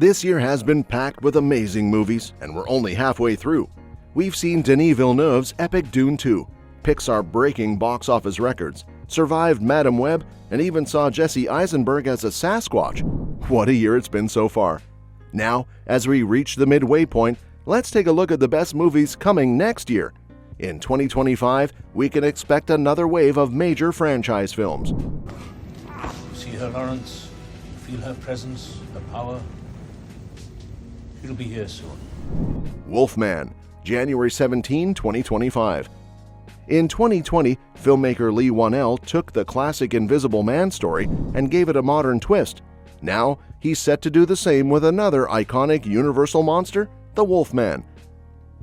This year has been packed with amazing movies, and we're only halfway through. We've seen Denis Villeneuve's epic Dune 2, Pixar breaking box office records, survived Madame Web, and even saw Jesse Eisenberg as a Sasquatch. What a year it's been so far. Now, as we reach the midway point, let's take a look at the best movies coming next year. In 2025, we can expect another wave of major franchise films. You see her, Lawrence? You feel her presence, her power? She'll be here soon. Wolfman, January 17, 2025. In 2020, filmmaker Leigh Whannell took the classic Invisible Man story and gave it a modern twist. Now, he's set to do the same with another iconic Universal monster, the Wolfman.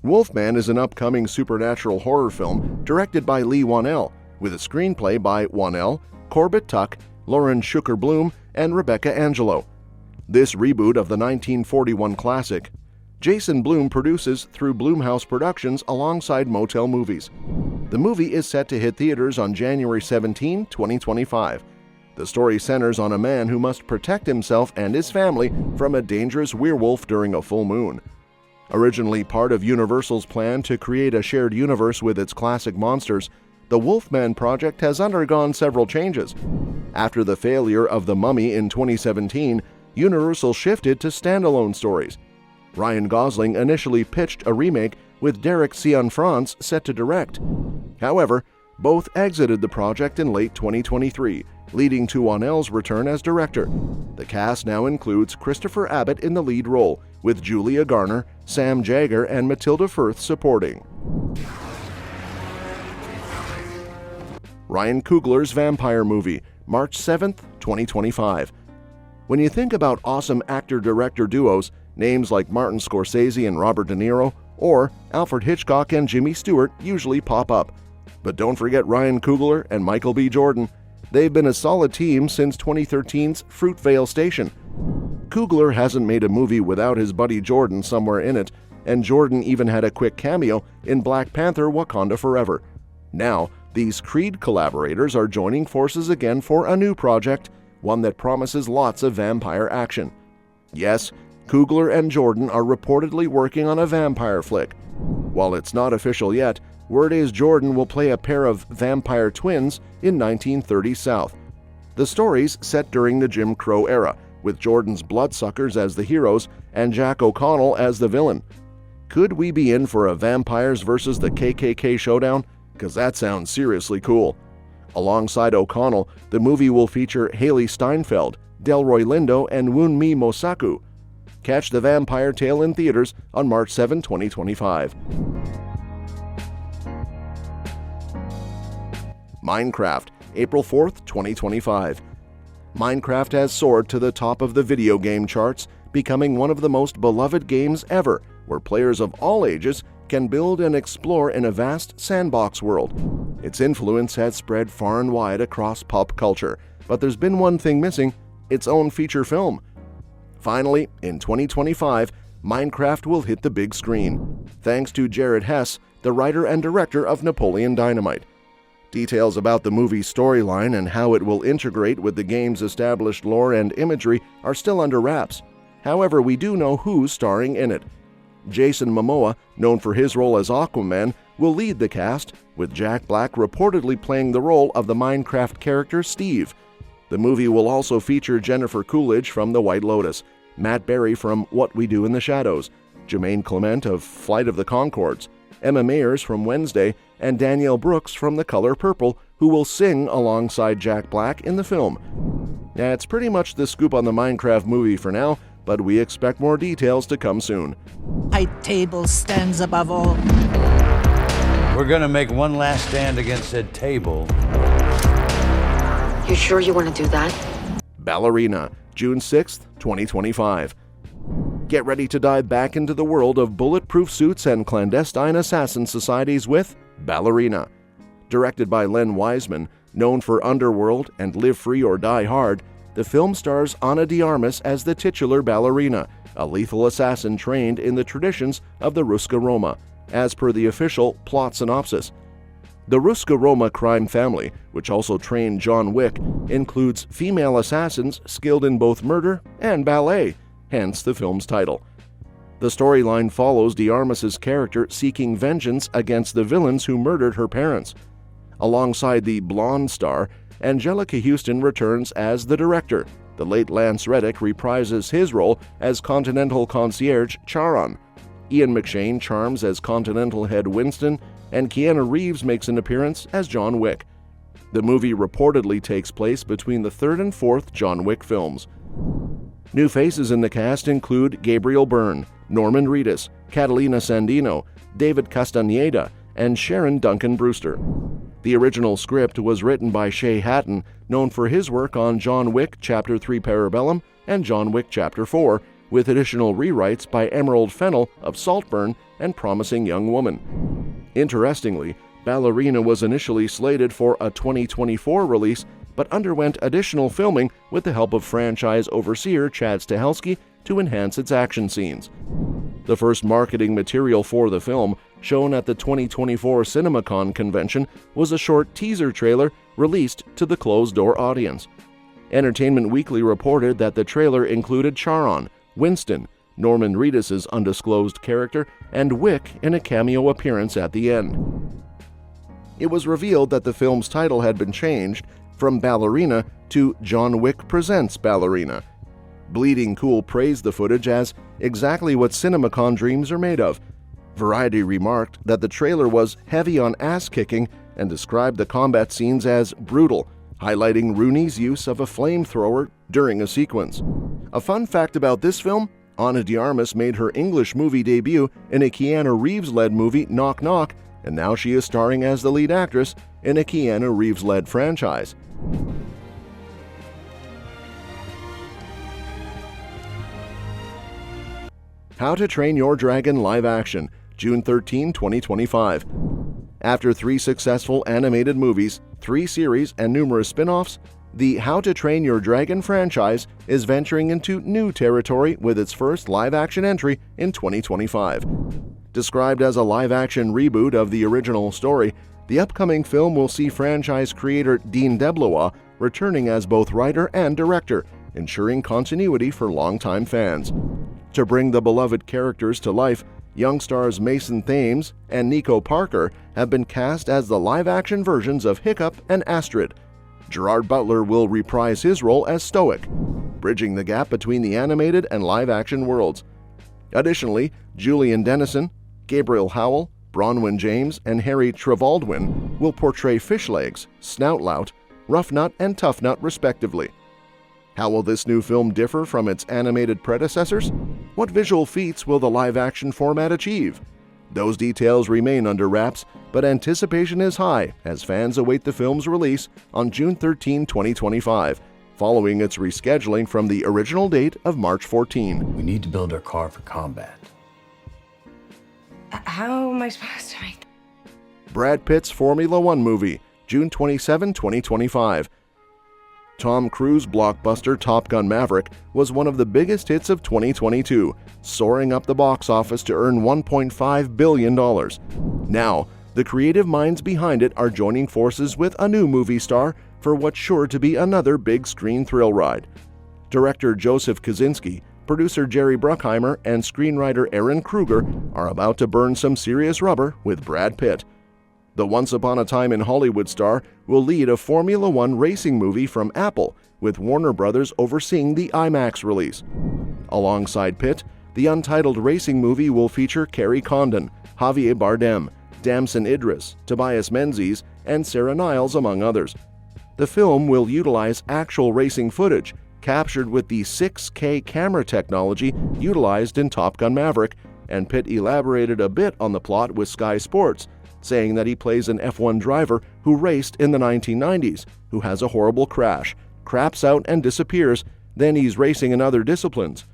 Wolfman is an upcoming supernatural horror film directed by Leigh Whannell, with a screenplay by Whannell, Corbett Tuck, Lauren Schuker-Bloom, and Rebecca Angelo. This reboot of the 1941 classic, Jason Blum produces through Blumhouse Productions alongside Motel Movies. The movie is set to hit theaters on January 17, 2025. The story centers on a man who must protect himself and his family from a dangerous werewolf during a full moon. Originally part of Universal's plan to create a shared universe with its classic monsters, the Wolfman project has undergone several changes. After the failure of The Mummy in 2017, Universal shifted to standalone stories. Ryan Gosling initially pitched a remake with Derek Cianfrance set to direct. However, both exited the project in late 2023, leading to Whannell's return as director. The cast now includes Christopher Abbott in the lead role, with Julia Garner, Sam Jagger, and Matilda Firth supporting. Ryan Coogler's vampire movie, March 7, 2025. When you think about awesome actor-director duos, names like Martin Scorsese and Robert De Niro, or Alfred Hitchcock and Jimmy Stewart usually pop up. But don't forget Ryan Coogler and Michael B. Jordan. They've been a solid team since 2013's Fruitvale Station. Coogler hasn't made a movie without his buddy Jordan somewhere in it, and Jordan even had a quick cameo in Black Panther: Wakanda Forever. Now, these Creed collaborators are joining forces again for a new project, one that promises lots of vampire action. Yes, Coogler and Jordan are reportedly working on a vampire flick. While it's not official yet, word is Jordan will play a pair of vampire twins in 1930 South. The story's set during the Jim Crow era, with Jordan's bloodsuckers as the heroes and Jack O'Connell as the villain. Could we be in for a vampires versus the KKK showdown? Because that sounds seriously cool. Alongside O'Connell, the movie will feature Haley Steinfeld, Delroy Lindo, and Wunmi Mosaku. Catch The Vampire Tale in theaters on March 7, 2025. Minecraft, April 4, 2025. Minecraft has soared to the top of the video game charts, becoming one of the most beloved games ever, where players of all ages can build and explore in a vast sandbox world. Its influence has spread far and wide across pop culture, but there's been one thing missing: its own feature film. Finally, in 2025, Minecraft will hit the big screen, thanks to Jared Hess, the writer and director of Napoleon Dynamite. Details about the movie's storyline and how it will integrate with the game's established lore and imagery are still under wraps. However, we do know who's starring in it. Jason Momoa, known for his role as Aquaman, will lead the cast, with Jack Black reportedly playing the role of the Minecraft character Steve. The movie will also feature Jennifer Coolidge from The White Lotus, Matt Berry from What We Do in the Shadows, Jermaine Clement of Flight of the Conchords, Emma Mayers from Wednesday, and Danielle Brooks from The Color Purple, who will sing alongside Jack Black in the film. That's pretty much the scoop on the Minecraft movie for now, but we expect more details to come soon. My table stands above all. We're gonna make one last stand against said table. You sure you want to do that? Ballerina, June 6, 2025. Get ready to dive back into the world of bulletproof suits and clandestine assassin societies with Ballerina. Directed by Len Wiseman, known for Underworld and Live Free or Die Hard, the film stars Ana de Armas as the titular ballerina, a lethal assassin trained in the traditions of the Ruska Roma, as per the official plot synopsis. The Ruska Roma crime family, which also trained John Wick, includes female assassins skilled in both murder and ballet. hence the film's title. The storyline follows de Armas's character seeking vengeance against the villains who murdered her parents. Alongside the blonde star, Angelica Houston returns as the director. The late Lance Reddick reprises his role as Continental concierge Charon. Ian McShane charms as Continental head Winston, and Keanu Reeves makes an appearance as John Wick. The movie reportedly takes place between the third and fourth John Wick films. New faces in the cast include Gabriel Byrne, Norman Reedus, Catalina Sandino, David Castaneda, and Sharon Duncan Brewster. The original script was written by Shay Hatton, known for his work on John Wick Chapter 3 Parabellum and John Wick Chapter 4, with additional rewrites by Emerald Fennell of Saltburn and Promising Young Woman. Interestingly, Ballerina was initially slated for a 2024 release, but underwent additional filming with the help of franchise overseer Chad Stahelski to enhance its action scenes. The first marketing material for the film, shown at the 2024 CinemaCon convention, was a short teaser trailer released to the closed-door audience. Entertainment Weekly reported that the trailer included Charon, Winston, Norman Reedus' undisclosed character, and Wick in a cameo appearance at the end. It was revealed that the film's title had been changed from Ballerina to John Wick Presents Ballerina. Bleeding Cool praised the footage as exactly what CinemaCon dreams are made of. Variety remarked that the trailer was heavy on ass-kicking and described the combat scenes as brutal, highlighting Rooney's use of a flamethrower during a sequence. A fun fact about this film, Ana de Armas made her English movie debut in a Keanu Reeves-led movie, Knock Knock, and now she is starring as the lead actress in a Keanu Reeves-led franchise. How to Train Your Dragon live action, June 13, 2025. After 3 successful animated movies, 3 series, and numerous spin-offs, the How to Train Your Dragon franchise is venturing into new territory with its first live-action entry in 2025. Described as a live-action reboot of the original story, the upcoming film will see franchise creator Dean DeBlois returning as both writer and director, ensuring continuity for longtime fans. To bring the beloved characters to life, young stars Mason Thames and Nico Parker have been cast as the live-action versions of Hiccup and Astrid. Gerard Butler will reprise his role as Stoic, bridging the gap between the animated and live-action worlds. Additionally, Julian Dennison, Gabriel Howell, Bronwyn James, and Harry Trevaldwin will portray Fishlegs, Snoutlout, Roughnut, and Toughnut respectively. How will this new film differ from its animated predecessors? What visual feats will the live-action format achieve? Those details remain under wraps, but anticipation is high as fans await the film's release on June 13, 2025, following its rescheduling from the original date of March 14. We need to build our car for combat. How am I supposed to make Brad Pitt's Formula One movie, June 27, 2025. Tom Cruise blockbuster Top Gun Maverick was one of the biggest hits of 2022, soaring up the box office to earn $1.5 billion. Now, the creative minds behind it are joining forces with a new movie star for what's sure to be another big screen thrill ride. Director Joseph Kosinski, producer Jerry Bruckheimer, and screenwriter Aaron Kruger are about to burn some serious rubber with Brad Pitt. The Once Upon a Time in Hollywood star will lead a Formula One racing movie from Apple, with Warner Brothers overseeing the IMAX release. Alongside Pitt, the untitled racing movie will feature Kerry Condon, Javier Bardem, Damson Idris, Tobias Menzies, and Sarah Niles, among others. The film will utilize actual racing footage, captured with the 6K camera technology utilized in Top Gun Maverick, and Pitt elaborated a bit on the plot with Sky Sports, saying that he plays an F1 driver who raced in the 1990s, who has a horrible crash, craps out and disappears, then he's racing in other disciplines.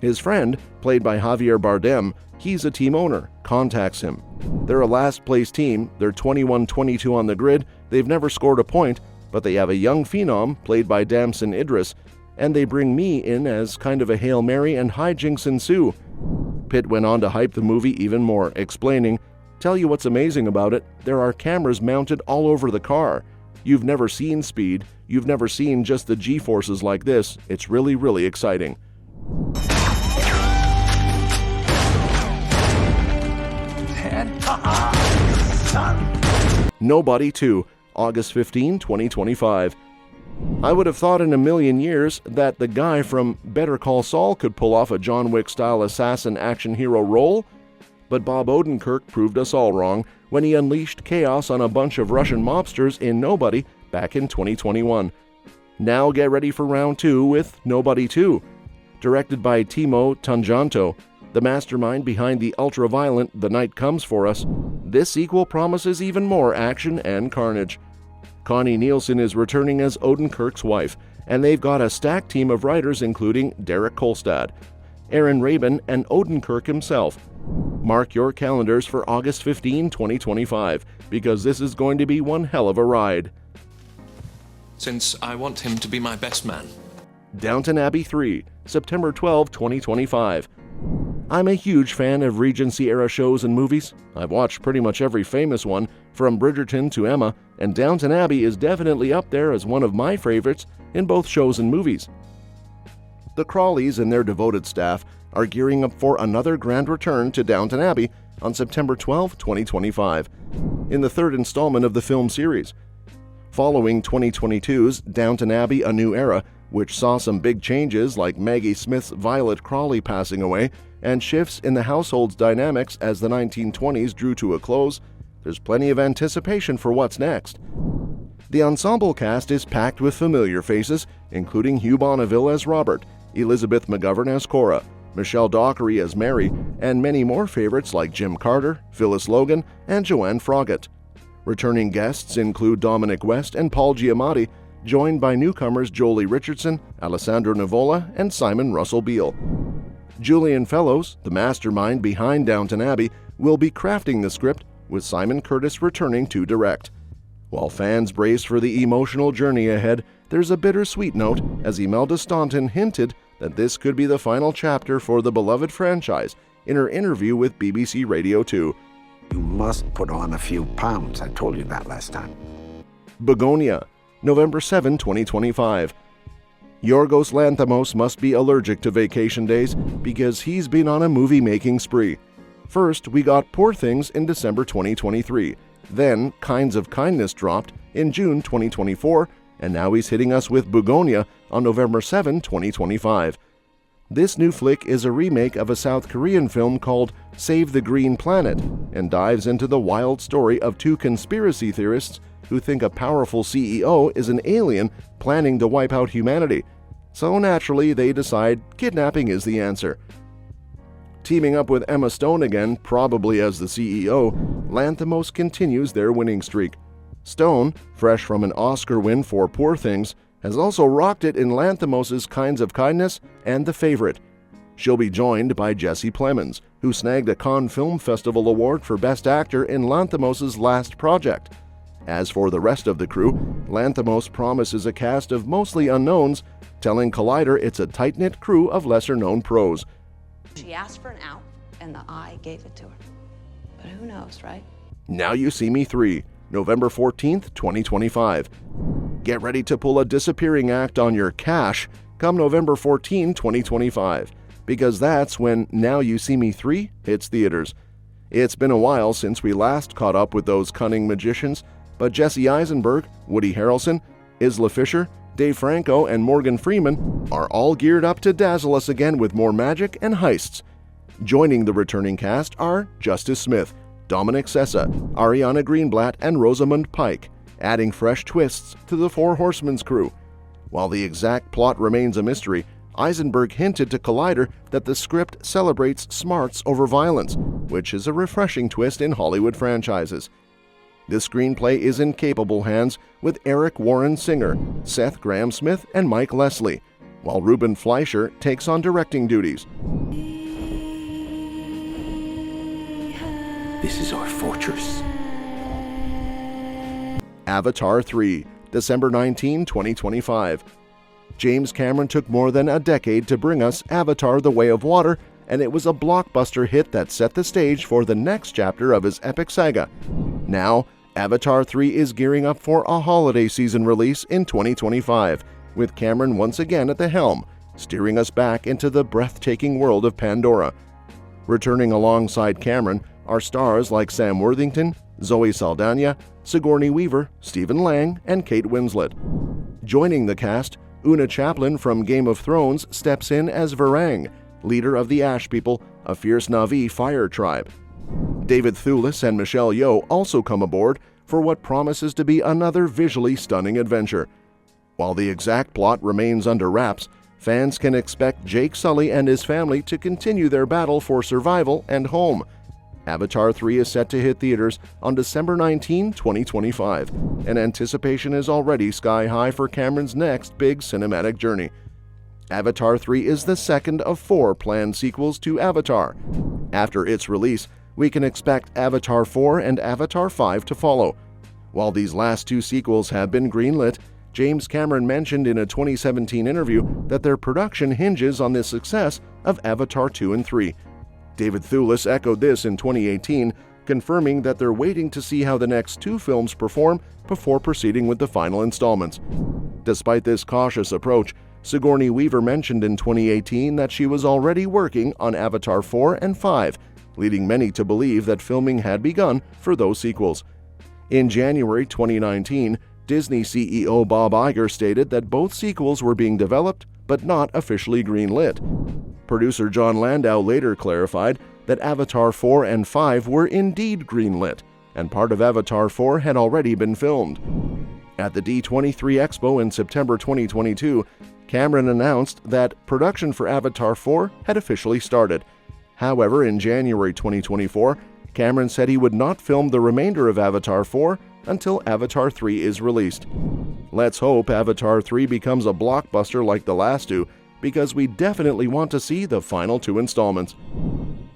His friend, played by Javier Bardem, he's a team owner, contacts him. They're a last-place team, they're 21-22 on the grid, they've never scored a point, but they have a young phenom, played by Damson Idris, and they bring me in as kind of a Hail Mary and hijinks ensue. Pitt went on to hype the movie even more, explaining, "Tell you what's amazing about it, there are cameras mounted all over the car. You've never seen speed, you've never seen just the G-forces like this. It's really, really exciting." Nobody 2, August 15, 2025. I would have thought in a million years that the guy from Better Call Saul could pull off a John Wick-style assassin action hero role, but Bob Odenkirk proved us all wrong when he unleashed chaos on a bunch of Russian mobsters in Nobody back in 2021. Now get ready for round 2 with Nobody 2. Directed by Timo Tangjanto, the mastermind behind the ultra-violent The Night Comes For Us, this sequel promises even more action and carnage. Connie Nielsen is returning as Odenkirk's wife, and they've got a stacked team of writers including Derek Kolstad, Aaron Rabin, and Odenkirk himself. Mark your calendars for August 15, 2025, because this is going to be one hell of a ride. Since I want him to be my best man. Downton Abbey 3, September 12, 2025. I'm a huge fan of Regency-era shows and movies. I've watched pretty much every famous one, from Bridgerton to Emma, and Downton Abbey is definitely up there as one of my favorites in both shows and movies. The Crawleys and their devoted staff are gearing up for another grand return to Downton Abbey on September 12, 2025, in the third installment of the film series. Following 2022's Downton Abbey: A New Era, which saw some big changes like Maggie Smith's Violet Crawley passing away and shifts in the household's dynamics as the 1920s drew to a close, there's plenty of anticipation for what's next. The ensemble cast is packed with familiar faces, including Hugh Bonneville as Robert, Elizabeth McGovern as Cora, Michelle Dockery as Mary, and many more favorites like Jim Carter, Phyllis Logan, and Joanne Froggatt. Returning guests include Dominic West and Paul Giamatti, joined by newcomers Jolie Richardson, Alessandro Nivola, and Simon Russell Beale. Julian Fellows, the mastermind behind Downton Abbey, will be crafting the script, with Simon Curtis returning to direct. While fans brace for the emotional journey ahead, there's a bittersweet note as Imelda Staunton hinted that this could be the final chapter for the beloved franchise in her interview with BBC Radio 2. You must put on a few pounds. I told you that last time. Bugonia, November 7, 2025. Yorgos Lanthimos must be allergic to vacation days because he's been on a movie-making spree. First, we got Poor Things in December 2023. Then, Kinds of Kindness dropped in June 2024, and now he's hitting us with Bugonia on November 7, 2025. This new flick is a remake of a South Korean film called Save the Green Planet and dives into the wild story of two conspiracy theorists who think a powerful CEO is an alien planning to wipe out humanity. So naturally, they decide kidnapping is the answer. Teaming up with Emma Stone again, probably as the CEO, Lanthimos continues their winning streak. Stone, fresh from an Oscar win for Poor Things, has also rocked it in Lanthimos' Kinds of Kindness and The Favorite. She'll be joined by Jesse Plemons, who snagged a Cannes Film Festival award for Best Actor in Lanthimos' last project. As for the rest of the crew, Lanthimos promises a cast of mostly unknowns, telling Collider it's a tight-knit crew of lesser-known pros. She asked for an out, and the eye gave it to her. But who knows, right? Now You See Me 3, November 14th, 2025. Get ready to pull a disappearing act on your cash come November 14, 2025, because that's when Now You See Me 3 hits theaters. It's been a while since we last caught up with those cunning magicians, but Jesse Eisenberg, Woody Harrelson, Isla Fisher, Dave Franco, and Morgan Freeman are all geared up to dazzle us again with more magic and heists. Joining the returning cast are Justice Smith, Dominic Sessa, Ariana Greenblatt, and Rosamund Pike, adding fresh twists to the Four Horsemen's crew. While the exact plot remains a mystery, Eisenberg hinted to Collider that the script celebrates smarts over violence, which is a refreshing twist in Hollywood franchises. The screenplay is in capable hands with Eric Warren Singer, Seth Graham-Smith, and Mike Leslie, while Ruben Fleischer takes on directing duties. This is our fortress. Avatar 3, December 19, 2025. James Cameron took more than a decade to bring us Avatar: The Way of Water, and it was a blockbuster hit that set the stage for the next chapter of his epic saga. Now, Avatar 3 is gearing up for a holiday season release in 2025, with Cameron once again at the helm, steering us back into the breathtaking world of Pandora. Returning alongside Cameron are stars like Sam Worthington, Zoe Saldana, Sigourney Weaver, Stephen Lang, and Kate Winslet. Joining the cast, Una Chaplin from Game of Thrones steps in as Varang, leader of the Ash People, a fierce Na'vi fire tribe. David Thewlis and Michelle Yeoh also come aboard for what promises to be another visually stunning adventure. While the exact plot remains under wraps, fans can expect Jake Sully and his family to continue their battle for survival and home. Avatar 3 is set to hit theaters on December 19, 2025, and anticipation is already sky high for Cameron's next big cinematic journey. Avatar 3 is the second of 4 planned sequels to Avatar. After its release, we can expect Avatar 4 and Avatar 5 to follow. While these last 2 sequels have been greenlit, James Cameron mentioned in a 2017 interview that their production hinges on the success of Avatar 2 and 3. David Thewlis echoed this in 2018, confirming that they're waiting to see how the next 2 films perform before proceeding with the final installments. Despite this cautious approach, Sigourney Weaver mentioned in 2018 that she was already working on Avatar 4 and 5, leading many to believe that filming had begun for those sequels. In January 2019, Disney CEO Bob Iger stated that both sequels were being developed but not officially greenlit. Producer John Landau later clarified that Avatar 4 and 5 were indeed greenlit, and part of Avatar 4 had already been filmed. At the D23 Expo in September 2022, Cameron announced that production for Avatar 4 had officially started. However, in January 2024, Cameron said he would not film the remainder of Avatar 4 until Avatar 3 is released. Let's hope Avatar 3 becomes a blockbuster like the last 2, because we definitely want to see the final 2 installments.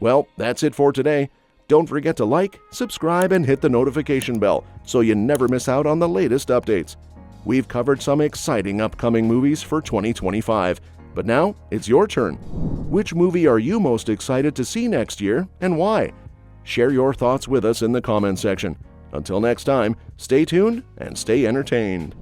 Well, that's it for today. Don't forget to like, subscribe, and hit the notification bell so you never miss out on the latest updates. We've covered some exciting upcoming movies for 2025, but now it's your turn. Which movie are you most excited to see next year, and why? Share your thoughts with us in the comment section. Until next time, stay tuned and stay entertained.